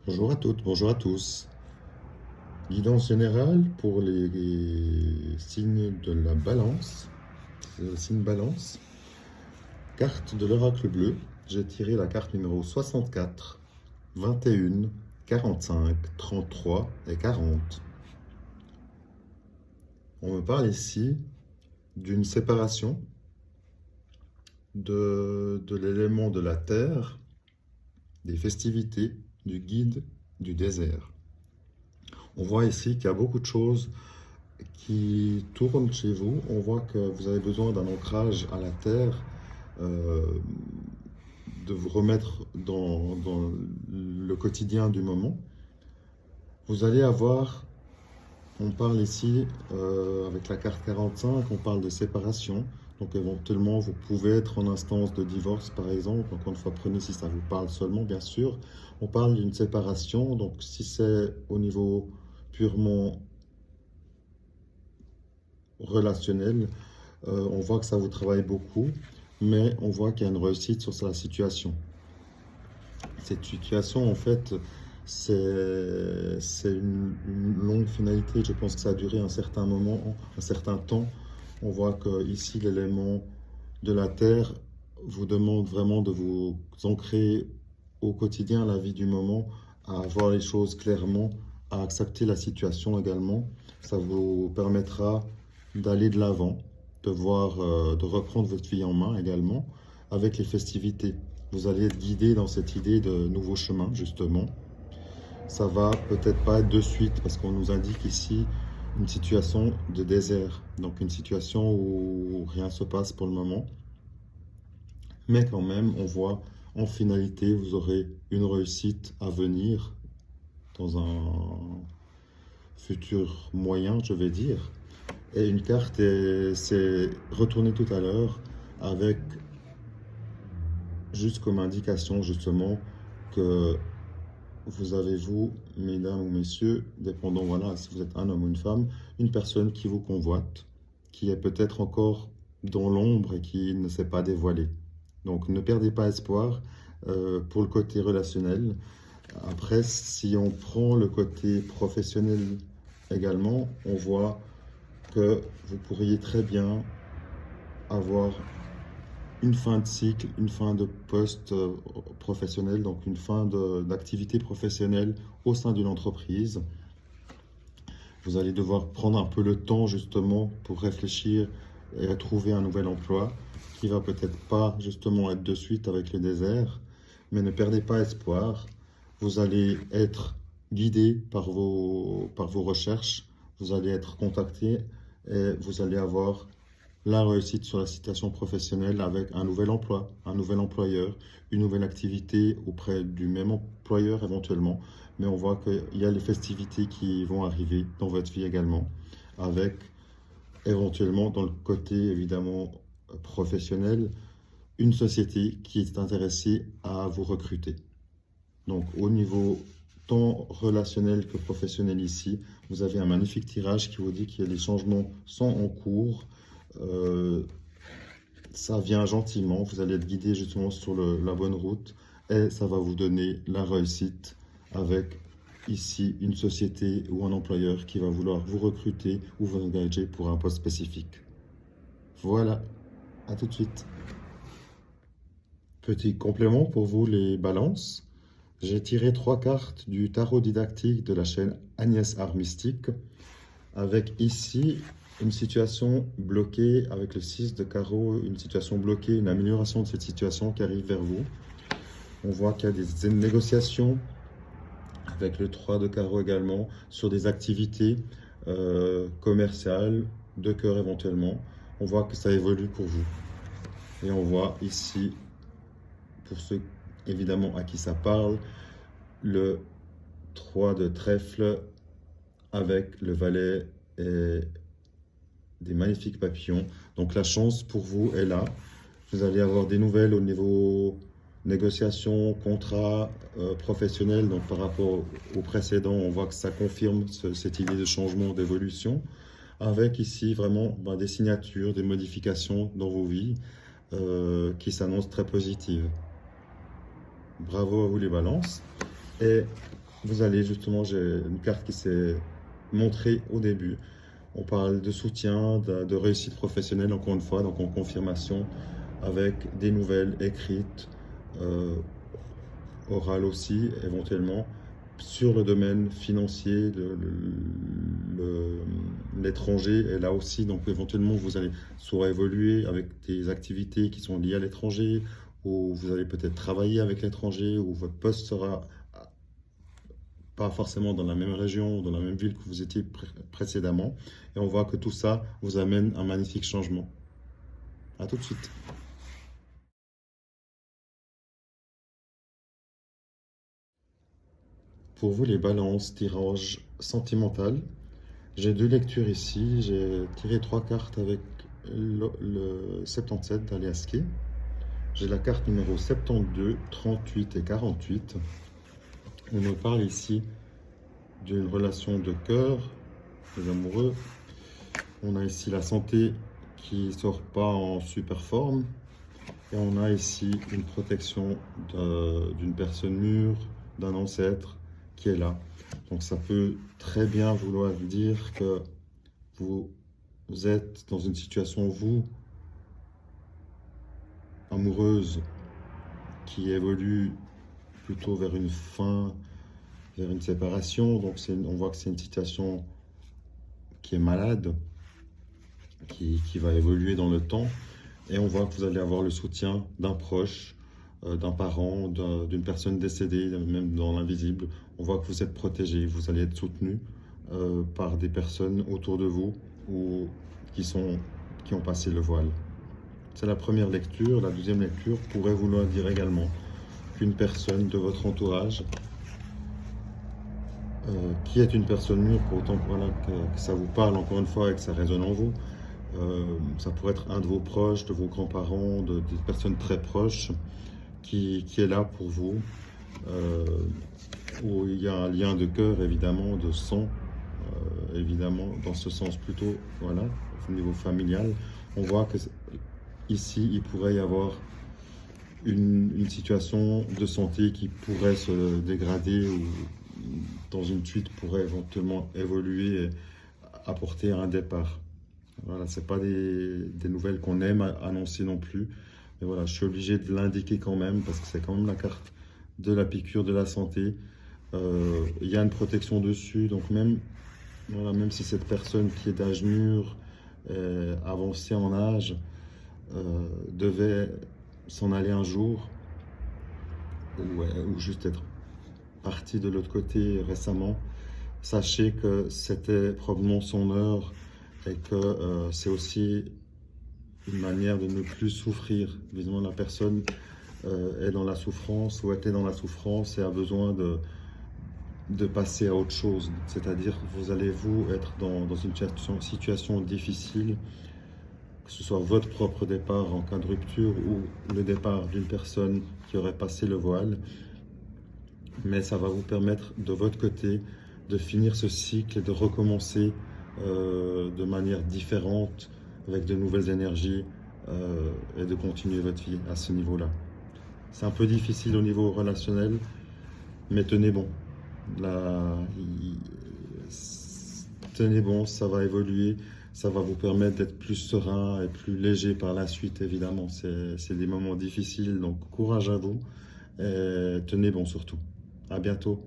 Bonjour à toutes, bonjour à tous. Guidance générale pour les signes de la balance. C'est le signe balance. Carte de l'oracle bleu. J'ai tiré la carte numéro 64, 21, 45, 33 et 40. On me parle ici d'une séparation de l'élément de la terre, des festivités, du guide, du désert. On voit ici qu'il y a beaucoup de choses qui tournent chez vous. On voit que vous avez besoin d'un ancrage à la terre, euh, de vous remettre dans le quotidien du moment. Vous allez avoir, on parle ici avec la carte 45, on parle de séparation. Donc éventuellement, vous pouvez être en instance de divorce, par exemple. Encore une fois, prenez si ça vous parle seulement, bien sûr. On parle d'une séparation. Donc si c'est au niveau purement relationnel, on voit que ça vous travaille beaucoup, mais on voit qu'il y a une réussite sur la situation. Cette situation, en fait, c'est une longue finalité. Je pense que ça a duré un certain moment, un certain temps. On voit que ici, l'élément de la Terre vous demande vraiment de vous ancrer au quotidien, la vie du moment, à voir les choses clairement, à accepter la situation également. Ça vous permettra d'aller de l'avant, de voir, de reprendre votre vie en main également avec les festivités. Vous allez être guidé dans cette idée de nouveau chemin, justement. Ça va peut-être pas être de suite parce qu'on nous indique ici une situation de désert, donc une situation où rien ne se passe pour le moment. Mais quand même, on voit en finalité, vous aurez une réussite à venir dans un futur moyen, je vais dire. Et une carte, c'est retourné tout à l'heure avec juste comme indication justement que vous avez, vous, mesdames ou messieurs, dépendant, voilà, si vous êtes un homme ou une femme, une personne qui vous convoite, qui est peut-être encore dans l'ombre et qui ne s'est pas dévoilée. Donc ne perdez pas espoir pour le côté relationnel. Après, si on prend le côté professionnel également, on voit que vous pourriez très bien avoir une fin de cycle, une fin de poste professionnel, donc une fin d'activité professionnelle au sein d'une entreprise. Vous allez devoir prendre un peu le temps justement pour réfléchir et trouver un nouvel emploi qui va peut-être pas justement être de suite avec le désert, mais ne perdez pas espoir. Vous allez être guidé par vos recherches, vous allez être contacté et vous allez avoir la réussite sur la situation professionnelle avec un nouvel emploi, un nouvel employeur, une nouvelle activité auprès du même employeur éventuellement. Mais on voit qu'il y a les festivités qui vont arriver dans votre vie également, avec éventuellement dans le côté évidemment professionnel, une société qui est intéressée à vous recruter. Donc au niveau tant relationnel que professionnel ici, vous avez un magnifique tirage qui vous dit que les changements sont en cours. Euh, Ça vient gentiment, vous allez être guidé justement sur la bonne route et ça va vous donner la réussite avec ici une société ou un employeur qui va vouloir vous recruter ou vous engager pour un poste spécifique. Voilà, à tout de suite. Petit complément pour vous les balances. J'ai tiré trois cartes du tarot didactique de la chaîne Agnès Art Mystique avec ici une situation bloquée avec le 6 de carreau, une situation bloquée, une amélioration de cette situation qui arrive vers vous. On voit qu'il y a des négociations avec le 3 de carreau également sur des activités commerciales, de cœur éventuellement. On voit que ça évolue pour vous. Et on voit ici, pour ceux évidemment à qui ça parle, le 3 de trèfle avec le valet et des magnifiques papillons. Donc la chance pour vous est là. Vous allez avoir des nouvelles au niveau négociation, contrat professionnel. Donc par rapport au précédent, on voit que ça confirme cette idée de changement, d'évolution. Avec ici vraiment des signatures, des modifications dans vos vies qui s'annoncent très positives. Bravo à vous les balances. Et vous allez justement, j'ai une carte qui s'est montrée au début. On parle de soutien, de réussite professionnelle, encore une fois, donc en confirmation, avec des nouvelles écrites, euh, orales aussi, éventuellement, sur le domaine financier, l'étranger est là aussi, donc éventuellement vous allez soit évoluer avec des activités qui sont liées à l'étranger, ou vous allez peut-être travailler avec l'étranger, ou votre poste sera pas forcément dans la même région, dans la même ville que vous étiez précédemment. Et on voit que tout ça vous amène un magnifique changement. À tout de suite. Pour vous, les balances, tirage sentimental, j'ai deux lectures ici. J'ai tiré trois cartes avec le 77 d'Aliaski. J'ai la carte numéro 72, 38 et 48. On me parle ici d'une relation de cœur, des amoureux. On a ici la santé qui sort pas en super forme. Et on a ici une protection d'une personne mûre, d'un ancêtre qui est là. Donc ça peut très bien vouloir dire que vous êtes dans une situation, vous, amoureuse, qui évolue plutôt vers une fin, vers une séparation. Donc on voit que c'est une situation qui est malade, qui va évoluer dans le temps. Et on voit que vous allez avoir le soutien d'un proche, d'un parent, d'une personne décédée, même dans l'invisible. On voit que vous êtes protégé, vous allez être soutenu par des personnes autour de vous ou qui ont passé le voile. C'est la première lecture. La deuxième lecture pourrait vouloir dire également qu'une personne de votre entourage, qui est une personne mûre, pour autant voilà, que ça vous parle encore une fois et que ça résonne en vous, ça pourrait être un de vos proches, de vos grands-parents, des personnes très proches qui est là pour vous, euh, où il y a un lien de cœur, évidemment, de sang, évidemment, dans ce sens plutôt, voilà, au niveau familial. On voit que ici, il pourrait y avoir une situation de santé qui pourrait se dégrader ou dans une suite pourrait éventuellement évoluer et apporter un départ. Voilà, c'est pas des nouvelles qu'on aime annoncer non plus. Mais voilà, je suis obligé de l'indiquer quand même parce que c'est quand même la carte de la piqûre de la santé. Il y a une protection dessus, donc même, voilà, même si cette personne qui est d'âge mûr, avancée en âge, devait s'en aller un jour ou juste être partie de l'autre côté récemment, sachez que c'était probablement son heure et que c'est aussi une manière de ne plus souffrir. Évidemment, la personne est dans la souffrance ou était dans la souffrance et a besoin de passer à autre chose. C'est-à-dire que vous allez vous être dans une situation difficile, que ce soit votre propre départ en cas de rupture ou le départ d'une personne qui aurait passé le voile. Mais ça va vous permettre de votre côté de finir ce cycle et de recommencer de manière différente, avec de nouvelles énergies et de continuer votre vie à ce niveau-là. C'est un peu difficile au niveau relationnel, mais tenez bon. Là, tenez bon, ça va évoluer, ça va vous permettre d'être plus serein et plus léger par la suite, évidemment. C'est des moments difficiles, donc courage à vous et tenez bon surtout. À bientôt.